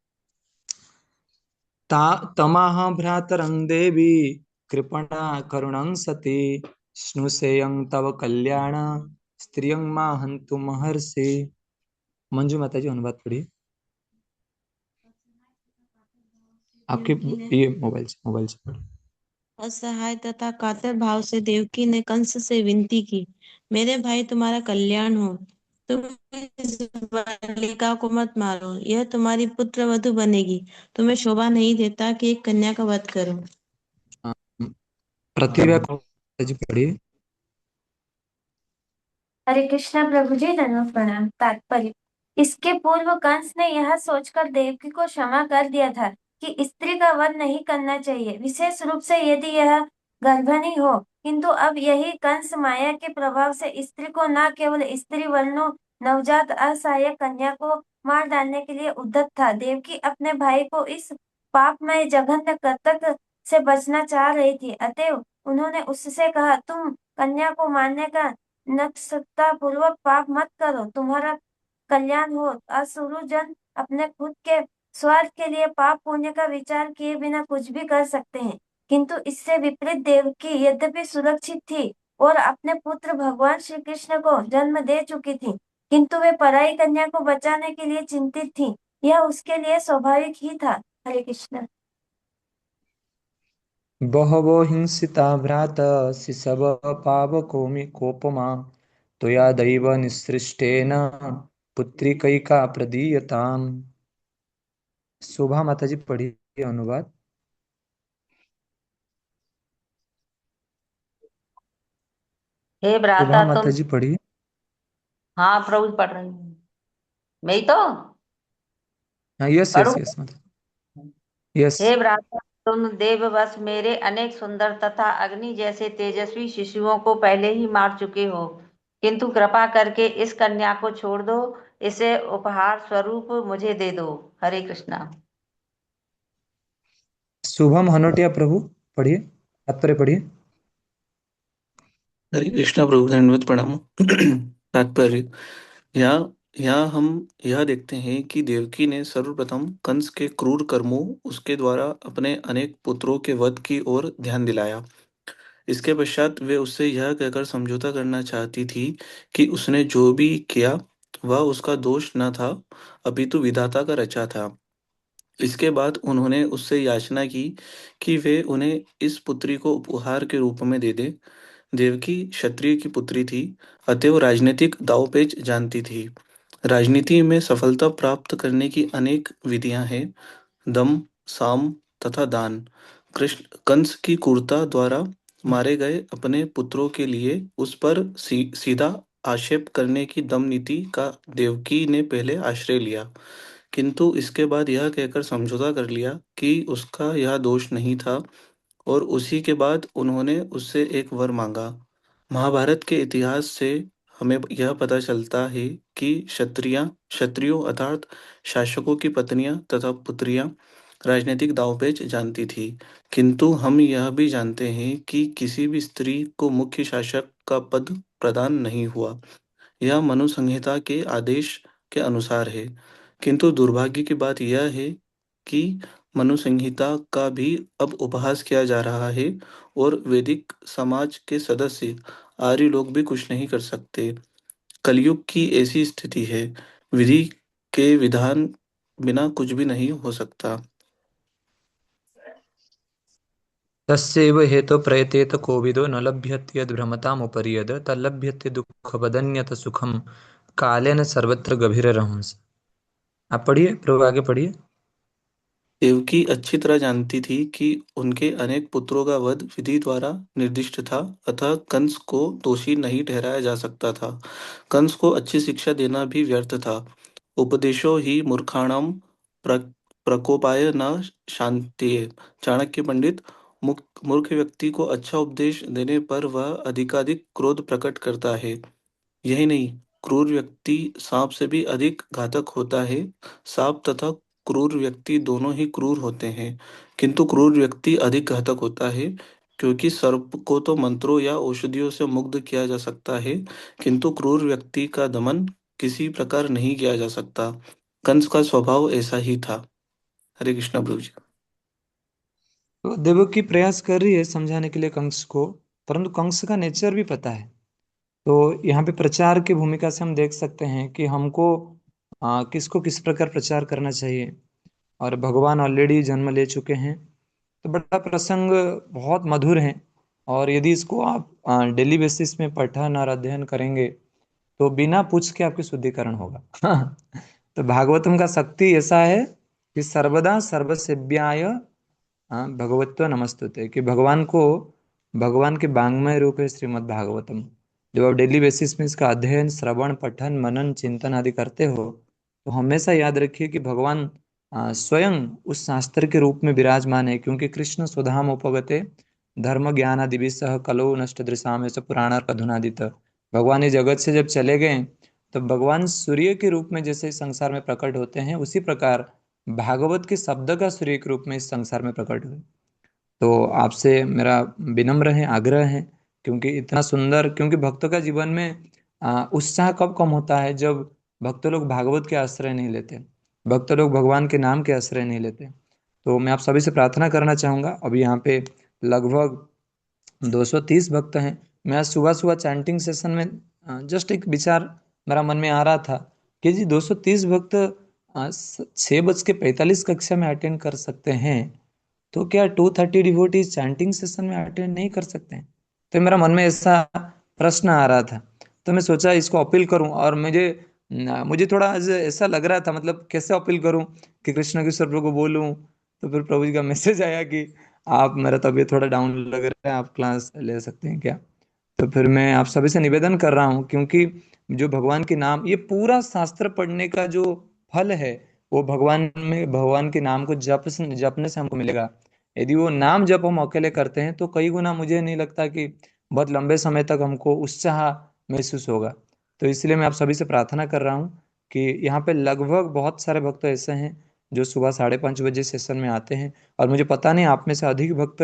तमाह भ्रातरं देवी कृपणा करुणं सती स्नुषेयं तव कल्याण स्त्रियं मा हन्तु महर्षि। मंजू माता जी अनुवाद पढ़िए आपके, ये मोबाइल से पढ़िए। असहाय तथा कातर भाव से देवकी ने कंस से विनती की, मेरे भाई तुम्हारा कल्याण हो, तुम इस बालिका को मत मारो, यह तुम्हारी पुत्र वधु बनेगी, तुम्हें शोभा नहीं देता कि एक कन्या का वध करो। प्रतिभा जी पढ़िए। हरे कृष्णा प्रभु जी, धन्यवाद प्रणाम। तात्पर्य, इसके पूर्व कंस ने यह सोचकर देवकी को क्षमा कर दिया था कि स्त्री का वध नहीं करना चाहिए, विशेष रूप से यदि यह गर्भिणी हो। किंतु अब यही कंस माया के प्रभाव से स्त्री को न केवल स्त्री वरनु नवजात असहाय कन्या को मार डालने के लिए उद्यत था। देवकी अपने भाई को इस पापमय जघन्य कृत्य से बचना चाह रही थी, अतएव उन्होंने उससे कहा, तुम कन्या को मारने का नक्शता पूर्वक पाप मत करो, तुम्हारा कल्याण हो। असुर जन अपने खुद के स्वार्थ के लिए पाप पुण्य का विचार किए बिना कुछ भी कर सकते हैं, किंतु इससे विपरीत देवकी यद्यपि सुरक्षित थी और अपने पुत्र भगवान श्री कृष्ण को जन्म दे चुकी थी, किंतु वे पराई कन्या को बचाने के लिए चिंतित थी। यह उसके लिए स्वाभाविक ही था। हरे कृष्ण। बहवो हिंसिता भ्राता शिशव पावकोमि कोपमा त्वया दैव निसृष्टेन पुत्रिकैका प्रदीयताम्। शोभा माता जी पढ़िए अनुवाद। हे शोभा भ्राता माता तुम। जी पढ़िए। हाँ प्रभु जी पढ़ रही हूँ। मैं ही तो हाँ, यस पढ़ू। यस यस माता। यस। हे भ्राता तुम देववश मेरे अनेक सुंदर तथा अग्नि जैसे तेजस्वी शिशुओं को पहले ही मार चुके हो, किंतु कृपा करके इस कन्या को छोड़ दो, इसे उपहार स्वरूप मुझे दे दो। हरे कृष्णा। शुभम हनोटिया प्रभु पढ़िए, तात्पर्य पढ़िए। हरे कृष्णा प्रभु, दंडवत प्रणाम। तात्पर्य। यहाँ यहाँ हम यह देखते हैं कि देवकी ने सर्वप्रथम कंस के क्रूर कर्मों, उसके द्वारा अपने अनेक पुत्रों के वध की ओर ध्यान दिलाया। इसके पश्चात वे उससे यह कहकर समझौता करना चाहती थी कि उसने जो भी किया वह उसका दोष न था, अपितु विधाता का रचा था। इसके बाद उन्होंने उससे याचना की कि वे उन्हें इस पुत्री को उपहार के रूप में दे दे। देवकी क्षत्रिय की पुत्री थी, अतएव राजनीतिक दांवपेच जानती थी। राजनीति में सफलता प्राप्त करने की अनेक विधियां हैं, दम, साम तथा दान। कृष्ण कंस की क्रूरता द्वारा मारे गए अपने पुत्रों के लिए उस पर सीधा आक्षेप करने की दम नीति का देवकी ने पहले आश्रय लिया, किंतु इसके बाद यह कहकर समझौता कर लिया कि उसका यह दोष नहीं था, और उसी के बाद उन्होंने उससे एक वर मांगा। महाभारत के इतिहास से हमें यह पता चलता है कि क्षत्रियों अर्थात शासकों की पत्नियां तथा पुत्रियां राजनीतिक दांवपेच जानती थी, किंतु हम यह भी जानते हैं कि किसी भी स्त्री को मुख्य शासक का पद प्रदान नहीं हुआ। यह मनु संहिता के आदेश के अनुसार है, किंतु दुर्भाग्य की बात यह है कि मनु संहिता का भी अब उपहास किया जा रहा है और वैदिक समाज के सदस्य आर्य लोग भी कुछ नहीं कर सकते। कलयुग की ऐसी स्थिति है, विधि के विधान बिना कुछ भी नहीं हो सकता। तस्यैव हेतौ प्रयतेत कोविदो न लभ्यते यद्भ्रमतामुपरि यद् तल्लभ्यते दुःखपदन्यत सुखम कालेन सर्वत्र गभीररहंस। आप पढ़िए प्रभु, आगे पढ़िए। देवकी अच्छी तरह जानती थी कि उनके अनेक पुत्रों का वध विधि द्वारा निर्दिष्ट था, अतः कंस को दोषी नहीं ठहराया जा सकता था। कंस को अच्छी शिक्षा देना भी व्यर्थ था। उपदेशो ही मूर्खाणाम प्र, प्रकोपाय न शांतिये। चाणक्य पंडित। मूर्ख व्यक्ति को अच्छा उपदेश देने पर वह अधिकाधिक क्रोध प्रकट करता है। यही नहीं, क्रूर व्यक्ति सांप से भी अधिक घातक होता है। सांप तथा क्रूर व्यक्ति दोनों ही क्रूर होते हैं, किंतु क्रूर व्यक्ति अधिक घातक होता है, क्योंकि सर्प को तो मंत्रों या औषधियों से मुग्ध किया जा सकता है, किंतु क्रूर व्यक्ति का दमन किसी प्रकार नहीं किया जा सकता। कंस का स्वभाव ऐसा ही था। हरे कृष्णा प्रभु जी। तो देवकी प्रयास कर रही है समझाने के लिए कंस को, परंतु कंस का नेचर भी पता है। तो यहाँ पे प्रचार की भूमिका से हम देख सकते हैं कि हमको किसको किस प्रकार प्रचार करना चाहिए। और भगवान ऑलरेडी जन्म ले चुके हैं, तो बड़ा प्रसंग बहुत मधुर है। और यदि इसको आप डेली बेसिस में पठन और अध्ययन करेंगे तो बिना पूछ के आपकी शुद्धिकरण होगा। तो भागवतम का शक्ति ऐसा है कि सर्वदा सर्वसेव्याय भगवत्व नमस्तुते, कि भगवान को, भगवान के वांग्मय रूप है श्रीमद् भागवतम। जब आप डेली बेसिस में इसका अध्ययन, श्रवण, पठन, मनन, चिंतन आदि करते हो तो हमेशा याद रखिए कि भगवान स्वयं उस शास्त्र के रूप में विराजमान है, क्योंकि कृष्ण स्वधाम उपगते धर्म ज्ञान आदि सह कलो नष्ट दृशाम ऐसा पुराण अधुनादित। भगवान इस जगत से जब चले गए तो भगवान सूर्य के रूप में जैसे इस संसार में प्रकट होते हैं, उसी प्रकार भागवत के शब्द का सूर्य के रूप में इस संसार में प्रकट हुए। तो आपसे मेरा विनम्र है, आग्रह है, क्योंकि इतना सुंदर, क्योंकि भक्तों का जीवन में उत्साह कब कम होता है, जब भक्त लोग भागवत के आश्रय नहीं लेते, भक्त लोग भगवान के नाम के आश्रय नहीं लेते। तो मैं आप सभी से प्रार्थना करना चाहूँगा, अभी यहाँ पे लगभग 230 भक्त हैं। मैं आज सुबह सुबह चैंटिंग सेशन में जस्ट एक विचार मेरा मन में आ रहा था कि जी 230 भक्त 6:45 कक्षा में अटेंड कर सकते हैं, तो क्या 230 डिवोटीज चैंटिंग सेशन में अटेंड नहीं कर सकते हैं? तो मेरा मन में ऐसा प्रश्न आ रहा था, तो मैं सोचा इसको अपील करूं, और मुझे थोड़ा आज ऐसा लग रहा था, मतलब कैसे अपील करूं कि कृष्ण के प्रभु को बोलूं। तो फिर प्रभु जी का मैसेज आया कि आप, मेरा तबीयत थोड़ा डाउन लग रहा है, आप क्लास ले सकते हैं क्या? तो फिर मैं आप सभी से निवेदन कर रहा हूँ, क्योंकि जो भगवान के नाम, ये पूरा शास्त्र पढ़ने का जो फल है, वो भगवान के नाम को जपने से हमको मिलेगा। यदि वो नाम जप हम अकेले करते हैं तो कई गुना मुझे नहीं लगता कि बहुत लंबे समय तक हमको उत्साह महसूस होगा। तो इसलिए मैं आप सभी से प्रार्थना कर रहा हूँ कि यहाँ पे लगभग बहुत सारे भक्त ऐसे हैं जो सुबह 5:30 बजे सेशन में आते हैं, और मुझे पता नहीं आप में से अधिक भक्त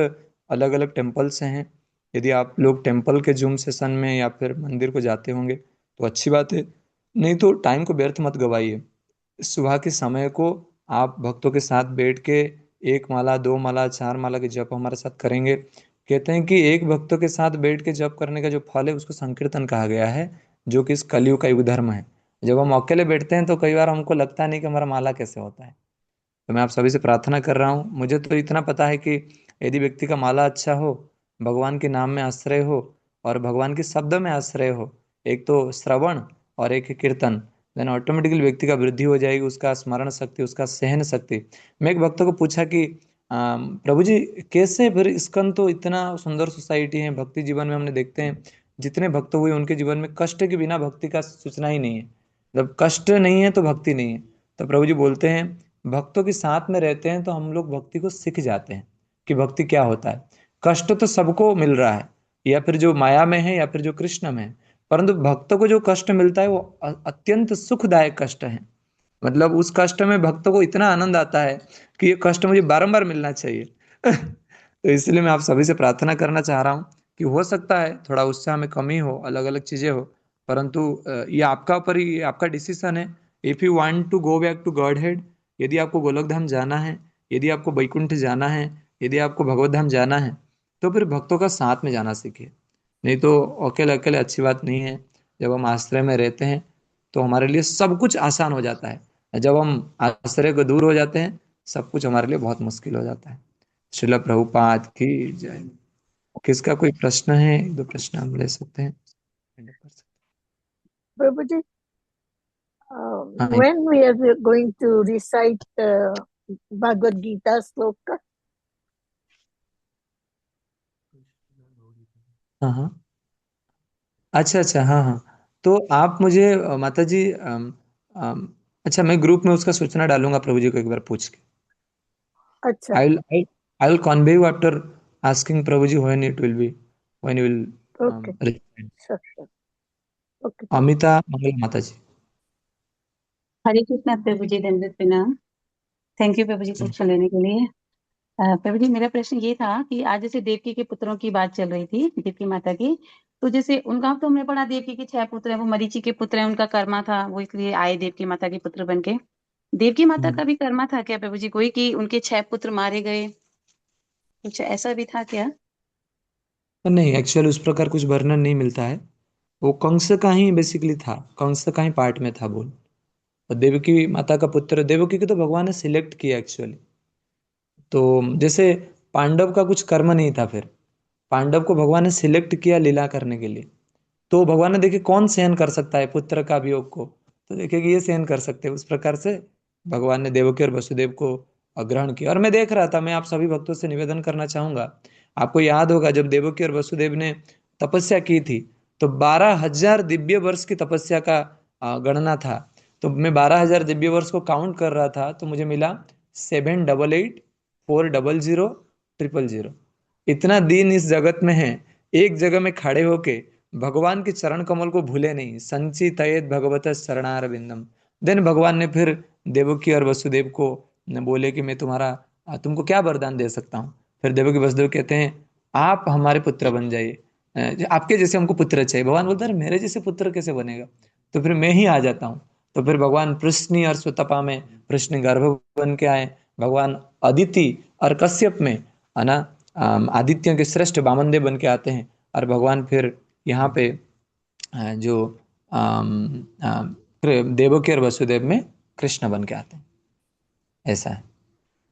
अलग अलग टेम्पल से हैं। यदि आप लोग टेम्पल के जूम सेशन में या फिर मंदिर को जाते होंगे तो अच्छी बात है, नहीं तो टाइम को व्यर्थ मत गवाइए। सुबह के समय को आप भक्तों के साथ बैठ के 1 माला 2 माला 4 माला के जप हमारे साथ करेंगे। कहते हैं कि एक भक्तों के साथ बैठ के जप करने का जो फल है उसको संकीर्तन कहा गया है, जो कि इस कलयुग का युग धर्म है। जब हम अकेले बैठते हैं तो कई बार हमको लगता नहीं कि हमारा माला कैसे होता है। तो मैं आप सभी से प्रार्थना कर रहा हूँ, मुझे तो इतना पता है कि यदि व्यक्ति का माला अच्छा हो, भगवान के नाम में आश्रय हो और भगवान के शब्द में आश्रय हो, एक तो श्रवण और एक है कीर्तन, देन ऑटोमेटिकली व्यक्ति का वृद्धि हो जाएगी, उसका स्मरण शक्ति, उसका सहन शक्ति। मैं एक भक्त को पूछा कि प्रभु जी कैसे, फिर इस्कन तो इतना सुंदर सोसाइटी है, भक्ति जीवन में हमने देखते हैं जितने भक्त हुए उनके जीवन में कष्ट के बिना भक्ति का सूचना ही नहीं है, जब कष्ट नहीं है तो भक्ति नहीं है। तो प्रभु जी बोलते हैं भक्तों के साथ में रहते हैं तो हम लोग भक्ति को सीख जाते हैं कि भक्ति क्या होता है। कष्ट तो सबको मिल रहा है, या फिर जो माया में है या फिर जो कृष्ण में है, परंतु भक्त को जो कष्ट मिलता है वो अत्यंत सुखदायक कष्ट है। मतलब उस कष्ट में भक्तों को इतना आनंद आता है कि ये कष्ट मुझे बारंबार मिलना चाहिए। तो इसलिए मैं आप सभी से प्रार्थना करना चाह रहा हूँ कि हो सकता है थोड़ा उत्साह में कमी हो, अलग अलग चीजें हो, परंतु ये आपका ऊपर ही, आपका डिसीजन है। If you want to go back to Godhead, यदि आपको गोलोक धाम जाना है, यदि आपको वैकुंठ जाना है, यदि आपको भगवत धाम जाना है, तो फिर भक्तों का साथ में जाना सीखिए। नहीं तो अकेले अकेले अच्छी बात नहीं है। जब हम आश्रय में रहते हैं तो हमारे लिए सब कुछ आसान हो जाता है, जब हम आश्रय को दूर हो जाते हैं सब कुछ हमारे लिए बहुत मुश्किल हो जाता है। श्रील प्रभुपाद की जय। किसका कोई प्रश्न है? 2 प्रश्न हम ले सकते हैं। Prabhuji, हाँ, when we are going to recite Bhagavad Gita sloka? हाँ हाँ, अच्छा अच्छा, हाँ हाँ। तो आप मुझे माता जी अच्छा, मैं ग्रुप में उसका सूचना डालूंगा प्रभु जी को एक बार पूछ के। अच्छा, I will convey you after asking Prabhu ji when it will be, when you will okay, recite. sure, okay. Amita Mangla माता जी। हरे कृष्णा प्रभु जी, दंडवत प्रणाम। Thank you Prabhu ji question लेने के लिए। प्रभु जी मेरा प्रश्न ये था कि आज जैसे देवकी के पुत्रों की बात चल रही थी, देवकी माता की, तो जैसे उनका तो हमने पढ़ा देवकी के 6 पुत्र हैं, वो मरीचि के पुत्र हैं, उनका कर्मा था, वो इसलिए आए देवकी माता के पुत्र बन के। देवकी माता का भी कर्मा था क्या प्रभु जी कोई, कि उनके 6 पुत्र मारे गए, कुछ ऐसा भी था क्या? नहीं, एक्चुअल उस प्रकार कुछ वर्णन नहीं मिलता है। वो कंस का ही बेसिकली था, कंस का ही पार्ट में था बोल। और देवकी माता का पुत्र, देवकी को तो भगवान ने सिलेक्ट किया एक्चुअली। तो जैसे पांडव का कुछ कर्म नहीं था, फिर पांडव को भगवान ने सिलेक्ट किया लीला करने के लिए। तो भगवान ने देखे कौन सहन कर सकता है पुत्र का वियोग को, तो देखे कि ये सहन कर सकते हैं। उस प्रकार से भगवान ने देवकी और वसुदेव को ग्रहण किया। और मैं देख रहा था, मैं आप सभी भक्तों से निवेदन करना चाहूंगा, आपको याद होगा जब देवकी और वसुदेव ने तपस्या की थी तो 12,000 दिव्य वर्ष की तपस्या का गणना था। तो मैं 12,000 दिव्य वर्ष को काउंट कर रहा था तो मुझे मिला 788400000। इतना दिन इस जगत में है, एक जगह में खड़े होके भगवान के चरण कमल को भूले नहीं, संचितयेत भगवत शरणारविंदम। देन भगवान ने फिर देवकी और वसुदेव को बोले कि मैं तुमको क्या वरदान दे सकता हूँ। फिर देवकी वसुदेव कहते हैं आप हमारे पुत्र बन जाइए, आपके जैसे हमको पुत्र चाहिए। भगवान बोलते हैं मेरे जैसे पुत्र कैसे बनेगा, तो फिर मैं ही आ जाता हूँ। तो फिर भगवान प्रश्नि और सुतपा में प्रश्नि गर्भ बन के आए, भगवान अदिति और कश्यप में है ना आदित्यों के श्रेष्ठ वामनदेव बन के आते हैं, और भगवान फिर यहाँ पे जो देवकी और वसुदेव में कृष्ण बन के आते हैं। ऐसा है,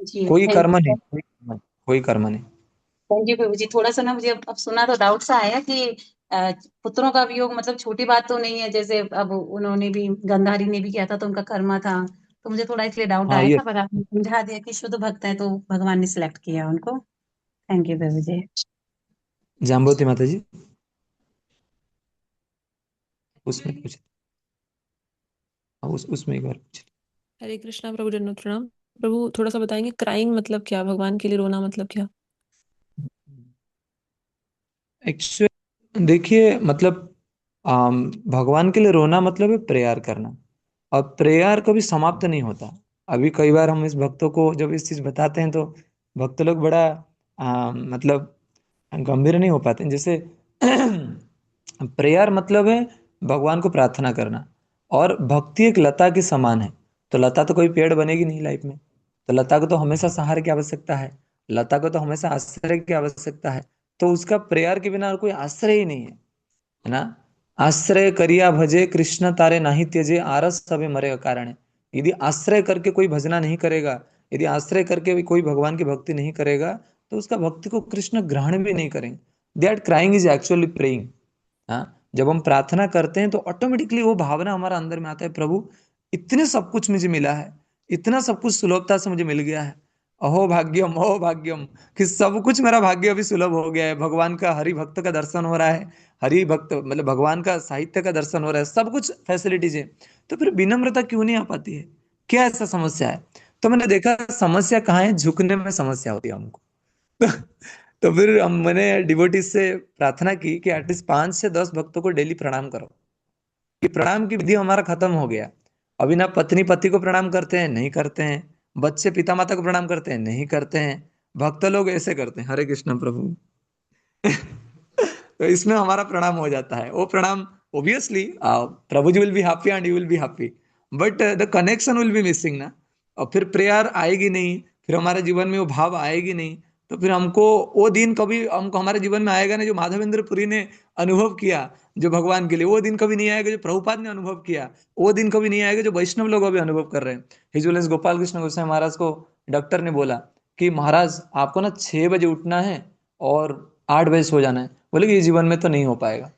जी कोई थैंक कर्म नहीं, यू। कोई कर्म नहीं। थैंक यू प्रभु जी। थोड़ा सा ना मुझे अब सुना तो डाउट सा आया कि पुत्रों का वियोग मतलब छोटी बात तो नहीं है, जैसे अब उन्होंने भी, गंधारी ने भी किया था तो उनका कर्मा था, तो मुझे थोड़ा इसलिए डाउट हाँ आया ये था, पर आपने समझा दिया कि शुद्ध भक्त है तो भगवान ने सिलेक्ट किया उनको। थैंक यू प्रभु जी। जाम्बोती माता जी उसमें कुछ उसमें एक बार पूछ। हरे कृष्णा प्रभु, जन्नत प्रणाम। प्रभु थोड़ा सा बताएंगे क्राइंग मतलब क्या, भगवान के लिए रोना मतलब क्या? एक्चुअली देखिए, मतलब भगवान के लिए रोना मतलब है प्रेयर करना, और प्रेयर कभी समाप्त नहीं होता। अभी कई बार हम इस भक्तों को जब इस चीज बताते हैं तो भक्त लोग बड़ा मतलब गंभीर नहीं हो पाते हैं। जैसे प्रेयर मतलब है भगवान को प्रार्थना करना, और भक्ति एक लता के समान है। तो लता तो कोई पेड़ बनेगी नहीं लाइफ में, तो लता को तो हमेशा सहारे की आवश्यकता है, लता को तो हमेशा आश्रय की आवश्यकता है। तो उसका प्रेयर के बिना और कोई आश्रय ही नहीं है ना। आश्रय करिया भजे कृष्ण तारे नाही त्यजे, आरस सबे मरे कारण। यदि आश्रय करके कोई भजना नहीं करेगा, यदि आश्रय करके भी कोई भगवान की भक्ति नहीं करेगा, तो उसका भक्ति को कृष्ण ग्रहण भी नहीं करेंगे। That crying is actually praying. हाँ, जब हम प्रार्थना करते हैं तो ऑटोमेटिकली वो भावना हमारा अंदर में आता है, प्रभु इतने सब कुछ मुझे मिला है, इतना सब कुछ सुलभता से मुझे मिल गया है, अहो भाग्यम, कि सब कुछ मेरा भाग्य अभी सुलभ हो गया है। भगवान का हरि भक्त का दर्शन हो रहा है, हरि भक्त मतलब भगवान का साहित्य का दर्शन हो रहा है, सब कुछ फैसिलिटीज है। तो फिर विनम्रता क्यों नहीं आ पाती है? क्या ऐसा समस्या है? तो मैंने देखा समस्या कहाँ है, झुकने में समस्या होती है हमको। तो फिर मैंने डिवोटीज से प्रार्थना की कि एटलीस्ट 5 से 10 भक्तों को डेली प्रणाम करो। कि प्रणाम की विधि हमारा खत्म हो गया। अभी ना पत्नी पति को प्रणाम करते हैं, नहीं करते हैं, बच्चे पिता माता को प्रणाम करते हैं, नहीं करते हैं, भक्त लोग ऐसे करते हैं, हरे कृष्ण प्रभु। तो इसमें हमारा प्रणाम हो जाता है। वो प्रणाम obviously Prabhu ji will be happy and you will be happy, but the connection will be missing ना। और फिर प्रेयर आएगी नहीं, फिर हमारे जीवन में वो भाव आएगी नहीं, तो फिर हमको वो दिन कभी हमको हमारे जीवन में आएगा नहीं जो माधवेंद्र पुरी ने अनुभव किया जो भगवान के लिए। वो दिन कभी नहीं आएगा जो प्रभुपाद ने अनुभव किया। वो दिन कभी नहीं आएगा जो वैष्णव लोग अभी अनुभव कर रहे हैं। हिज होलिनेस गोपाल कृष्ण गोसाई महाराज को डॉक्टर ने बोला कि महाराज आपको ना 6 बजे उठना है और 8 बजे सो जाना है। बोले कि ये जीवन में तो नहीं हो पाएगा।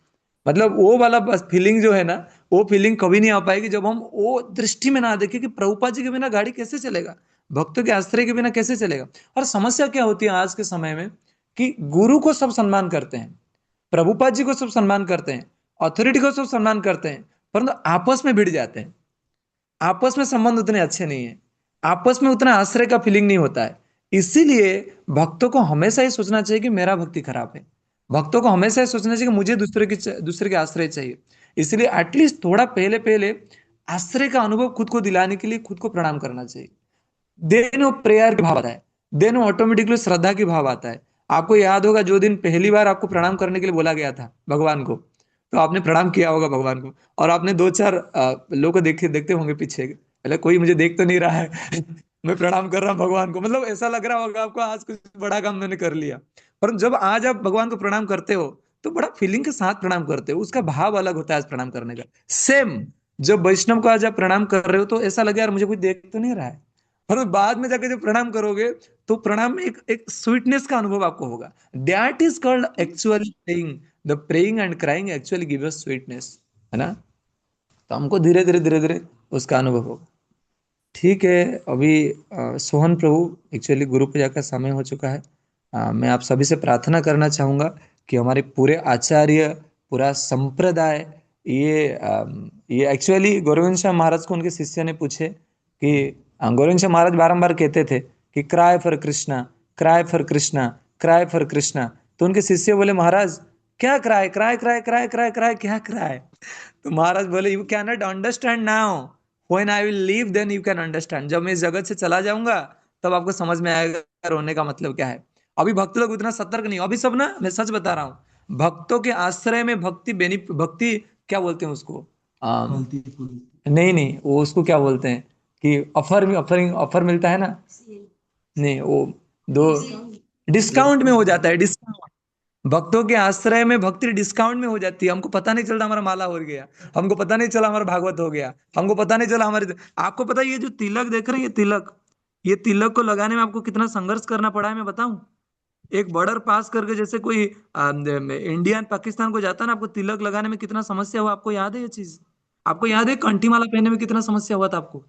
मतलब वो वाला बस फीलिंग जो है ना, वो फीलिंग कभी नहीं आ पाएगी जब हम वो दृष्टि में ना देखें कि प्रभुपाद जी के बिना गाड़ी कैसे चलेगा, भक्तों के आश्रय के बिना कैसे चलेगा। और समस्या क्या होती है आज के समय में कि गुरु को सब सम्मान करते हैं, प्रभुपाद जी को सब सम्मान करते हैं, अथॉरिटी को सब सम्मान करते हैं, परंतु आपस में भिड़ जाते हैं। आपस में संबंध उतने अच्छे नहीं है, आपस में उतना आश्रय का फीलिंग नहीं होता है। इसीलिए भक्तों को हमेशा ये सोचना चाहिए कि मेरा भक्ति खराब है। भक्तों को हमेशा ये सोचना चाहिए कि मुझे दूसरे के आश्रय चाहिए। इसलिए एटलीस्ट थोड़ा पहले पहले आश्रय का अनुभव खुद को दिलाने के लिए खुद को प्रणाम करना चाहिए। देन वो प्रेयर के भाव आता है, देन वो ऑटोमेटिकली श्रद्धा की भाव आता है। आपको याद होगा जो दिन पहली बार आपको प्रणाम करने के लिए बोला गया था भगवान को, तो आपने प्रणाम किया होगा भगवान को, और आपने 2-4 लोगों को देखे देखते होंगे पीछे, पहले कोई मुझे देख तो नहीं रहा है मैं प्रणाम कर रहा हूँ भगवान को। मतलब ऐसा लग रहा होगा आपको आज कुछ बड़ा काम मैंने कर लिया। पर जब आज आप भगवान को प्रणाम करते हो तो बड़ा फीलिंग के साथ प्रणाम करते हो, उसका भाव अलग होता है आज प्रणाम करने का। सेम जब वैष्णव को आज आप प्रणाम कर रहे हो तो ऐसा लगे यार मुझे कोई देख तो नहीं रहा है, और बाद में जाके जब प्रणाम करोगे तो प्रणाम में एक स्वीटनेस का अनुभव आपको होगा। That is called actually praying. The praying and crying actually give us sweetness, है ना। तो हमको धीरे धीरे उसका अनुभव होगा। ठीक है, अभी सोहन प्रभु एक्चुअली गुरु पूजा का समय हो चुका है। मैं आप सभी से प्रार्थना करना चाहूंगा कि हमारे पूरे आचार्य, पूरा संप्रदाय, ये एक्चुअली गौरवंश महाराज को उनके शिष्य ने पूछे कि गोविंद महाराज बारंबार कहते थे कि cry for Krishna, cry for Krishna, cry for Krishna. तो उनके शिष्य बोले महाराज क्या cry, cry cry cry cry cry क्या क्राई? तो महाराज बोले you can not understand now, when I will leave then you can understand. जब मैं इस जगत से चला जाऊंगा तब आपको समझ में आएगा रोने का मतलब क्या है। अभी भक्त लोग उतना सतर्क नहीं, अभी सब ना, मैं सच बता रहा हूँ, भक्तों के आश्रय में भक्ति क्या बोलते हैं उसको, नहीं नहीं, वो उसको क्या बोलते हैं कि ऑफर मिलता है ना, नहीं वो दो डिस्काउंट में हो जाता है, डिस्काउंट। भक्तों के आश्रय में भक्ति डिस्काउंट में हो जाती है। हमको पता नहीं चलता हमारा माला हो गया, हमको पता नहीं चला हमारा भागवत हो गया, हमको पता नहीं चला हमारे। आपको पता है ये जो तिलक देख रहे हैं, ये तिलक को लगाने में आपको कितना संघर्ष करना पड़ा है मैं बताऊं। एक बॉर्डर पास करके जैसे कोई इंडिया पाकिस्तान को जाता है ना, आपको तिलक लगाने में कितना समस्या हुआ, आपको याद है ये चीज? आपको याद है कंठी माला पहनने में कितना समस्या हुआ था आपको?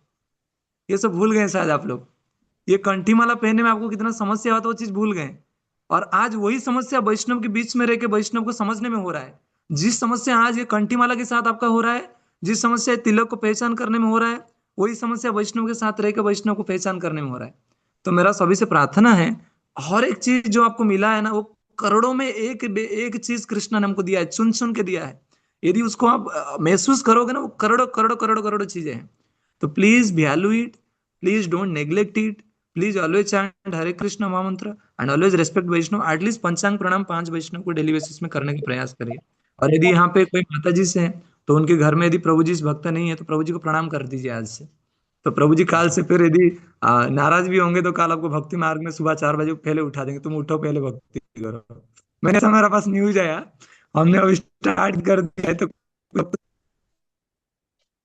ये सब भूल गए शायद आप लोग। ये कंठी माला पहनने में आपको कितना समस्या हुआ था, वो चीज भूल गए। और आज वही समस्या वैष्णव के बीच में रह के वैष्णव को समझने में हो रहा है। जिस समस्या आज ये कंठी माला के साथ आपका हो रहा है, जिस समस्या तिलक को पहचान करने में हो रहा है, वही समस्या वैष्णव के साथ रह के वैष्णव को पहचान करने में हो रहा है। तो मेरा सभी से प्रार्थना है, हर एक चीज जो आपको मिला है ना, वो करोड़ों में एक चीज कृष्ण ने हमको दिया है, चुन चुन के दिया है। यदि उसको आप महसूस करोगे ना, वो करोड़ों करोड़ों करोड़ों करोड़ों चीजें हैं। तो please value it, please don't neglect it, please always chant Hare Krishna mahamantra and always respect Vaishnav. At least panchang pranam 5 वैष्णव को डेली बेसिस में करने का प्रयास करिए। और यदि यहाँ पे कोई माता जी से हैं तो उनके घर में यदि प्रभु जी भक्त नहीं है तो प्रभु जी को प्रणाम कर दीजिए आज से। तो प्रभु जी काल से फिर यदि नाराज भी होंगे तो काल आपको भक्ति मार्ग में सुबह 4 बजे पहले उठा देंगे, तुम उठो पहले भक्ति करो। मैंने ऐसा मेरे पास न्यूज आया, हमने अभी स्टार्ट कर दिया है, तो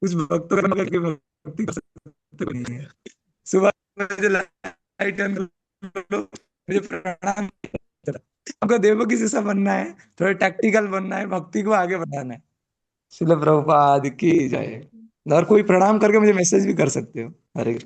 कुछ भक्तों का भक्ति कर सकते नहीं है। सुबह मुझे लाइट मुझे प्रणाम। आपको देवकी जैसा बनना है, थोड़ा टैक्टिकल बनना है, भक्ति को आगे बढ़ाना है। श्रील प्रभुपाद की जय। और कोई प्रणाम करके मुझे मैसेज भी कर सकते हो। हरे